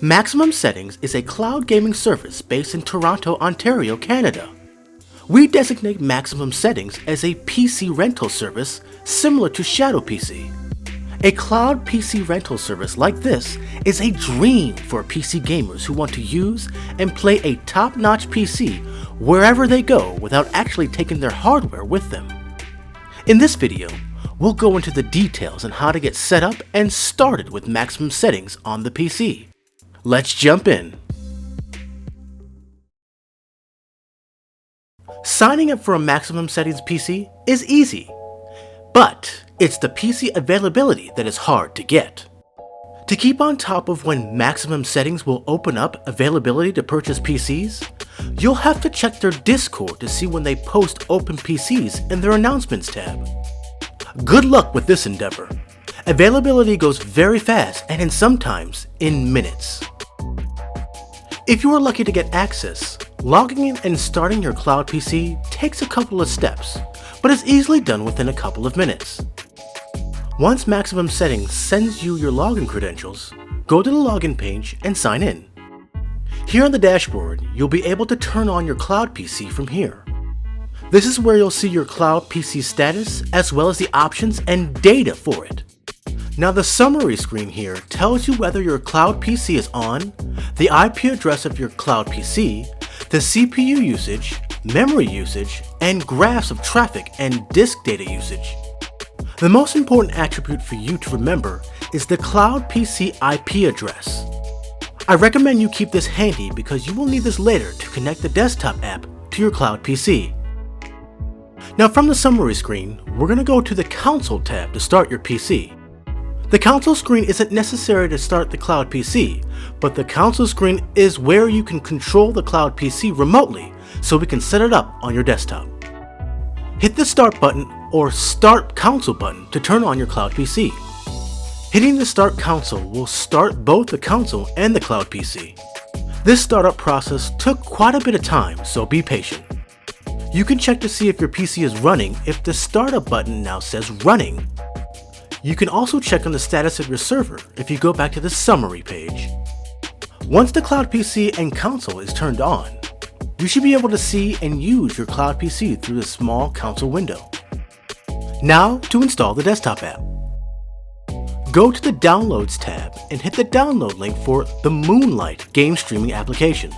Maximum Settings is a cloud gaming service based in Toronto, Ontario, Canada. We designate Maximum Settings as a PC rental service similar to Shadow PC. A cloud PC rental service like this is a dream for PC gamers who want to use and play a top-notch PC wherever they go without actually taking their hardware with them. In this video, we'll go into the details on how to get set up and started with Maximum Settings on the PC. Let's jump in. Signing up for a Maximum Settings PC is easy, but it's the PC availability that is hard to get. To keep on top of when Maximum Settings will open up availability to purchase PCs, you'll have to check their Discord to see when they post open PCs in their announcements tab. Good luck with this endeavor. Availability goes very fast and sometimes in minutes. If you are lucky to get access, logging in and starting your cloud PC takes a couple of steps, but is easily done within a couple of minutes. Once Maximum Settings sends you your login credentials, go to the login page and sign in. Here on the dashboard, you'll be able to turn on your cloud PC from here. This is where you'll see your cloud PC status as well as the options and data for it. Now the summary screen here tells you whether your cloud PC is on, the IP address of your cloud PC, the CPU usage, memory usage, and graphs of traffic and disk data usage. The most important attribute for you to remember is the cloud PC IP address. I recommend you keep this handy because you will need this later to connect the desktop app to your cloud PC. Now from the summary screen, we're going to go to the console tab to start your PC. The console screen isn't necessary to start the cloud PC, but the console screen is where you can control the cloud PC remotely so we can set it up on your desktop. Hit the Start button or Start Console button to turn on your cloud PC. Hitting the Start Console will start both the console and the cloud PC. This startup process took quite a bit of time, so be patient. You can check to see if your PC is running if the Startup button now says Running. You can also check on the status of your server if you go back to the summary page. Once the cloud PC and console is turned on, you should be able to see and use your cloud PC through the small console window. Now to install the desktop app. Go to the Downloads tab and hit the download link for the Moonlight game streaming application.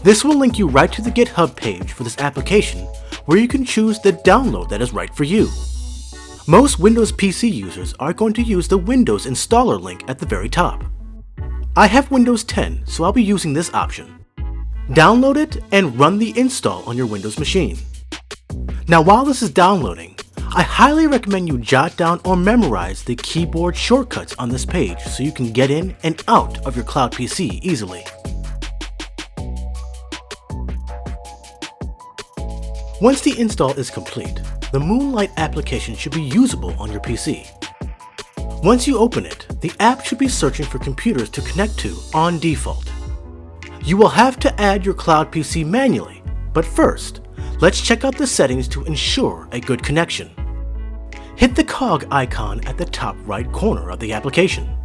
This will link you right to the GitHub page for this application where you can choose the download that is right for you. Most Windows PC users are going to use the Windows installer link at the very top. I have Windows 10, so I'll be using this option. Download it and run the install on your Windows machine. Now while this is downloading, I highly recommend you jot down or memorize the keyboard shortcuts on this page so you can get in and out of your cloud PC easily. Once the install is complete, the Moonlight application should be usable on your PC. Once you open it, the app should be searching for computers to connect to on default. You will have to add your cloud PC manually, but first, let's check out the settings to ensure a good connection. Hit the cog icon at the top right corner of the application.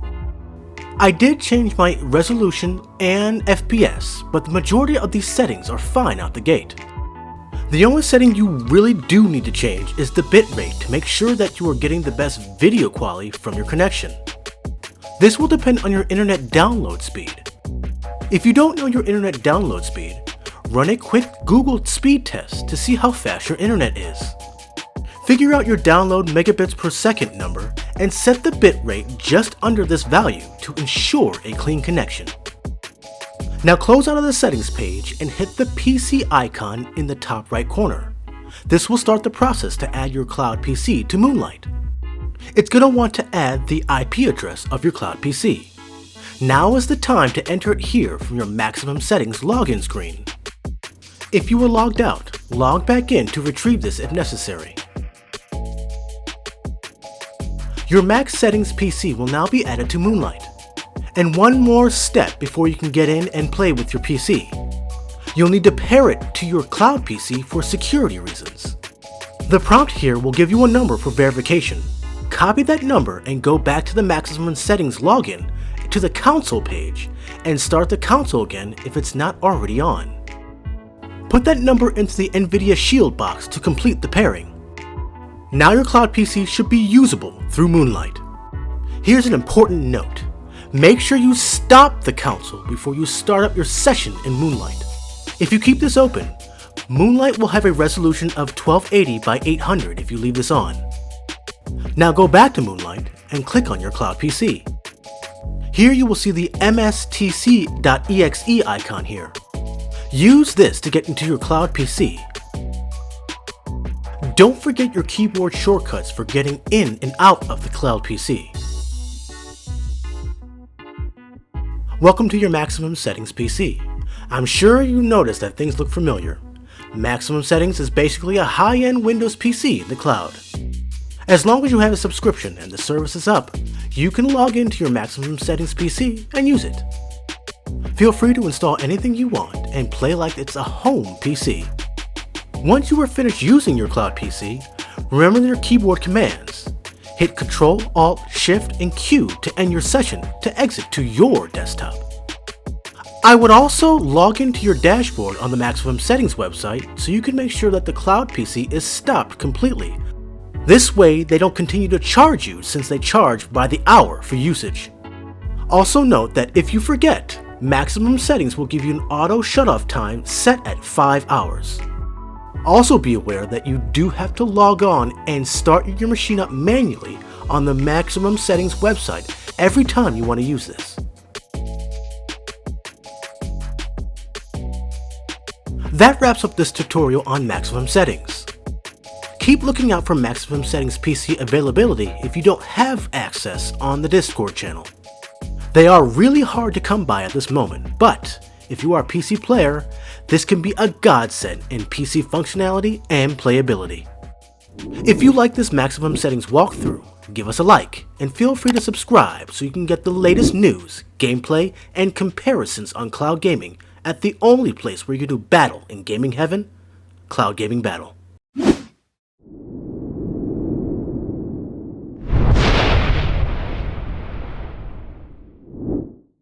I did change my resolution and FPS, but the majority of these settings are fine out the gate. The only setting you really do need to change is the bitrate to make sure that you are getting the best video quality from your connection. This will depend on your internet download speed. If you don't know your internet download speed, run a quick Google speed test to see how fast your internet is. Figure out your download megabits per second number and set the bitrate just under this value to ensure a clean connection. Now close out of the settings page and hit the PC icon in the top right corner. This will start the process to add your cloud PC to Moonlight. It's going to want to add the IP address of your cloud PC. Now is the time to enter it here from your Maximum Settings login screen. If you were logged out, log back in to retrieve this if necessary. Your Max Settings PC will now be added to Moonlight. And one more step before you can get in and play with your PC. You'll need to pair it to your cloud PC for security reasons. The prompt here will give you a number for verification. Copy that number and go back to the Maximum Settings login to the console page and start the console again if it's not already on. Put that number into the NVIDIA Shield box to complete the pairing. Now your cloud PC should be usable through Moonlight. Here's an important note. Make sure you stop the console before you start up your session in Moonlight. If you keep this open, Moonlight will have a resolution of 1280 by 800 if you leave this on. Now go back to Moonlight and click on your cloud PC. Here you will see the mstc.exe icon here. Use this to get into your cloud PC. Don't forget your keyboard shortcuts for getting in and out of the cloud PC. Welcome to your Maximum Settings PC. I'm sure you noticed that things look familiar. Maximum Settings is basically a high-end Windows PC in the cloud. As long as you have a subscription and the service is up, you can log into your Maximum Settings PC and use it. Feel free to install anything you want and play like it's a home PC. Once you are finished using your cloud PC, remember your keyboard commands. Hit Ctrl, Alt, Shift, and Q to end your session to exit to your desktop. I would also log into your dashboard on the Maximum Settings website so you can make sure that the cloud PC is stopped completely. This way they don't continue to charge you since they charge by the hour for usage. Also note that if you forget, Maximum Settings will give you an auto shutoff time set at 5 hours. Also be aware that you do have to log on and start your machine up manually on the Maximum Settings website every time you want to use this. That wraps up this tutorial on Maximum Settings. Keep looking out for Maximum Settings PC availability if you don't have access on the Discord channel. They are really hard to come by at this moment, but if you are a PC player, this can be a godsend in PC functionality and playability. If you like this Maximum Settings walkthrough, give us a like and feel free to subscribe so you can get the latest news, gameplay, and comparisons on cloud gaming at the only place where you do battle in gaming heaven, Cloud Gaming Battle.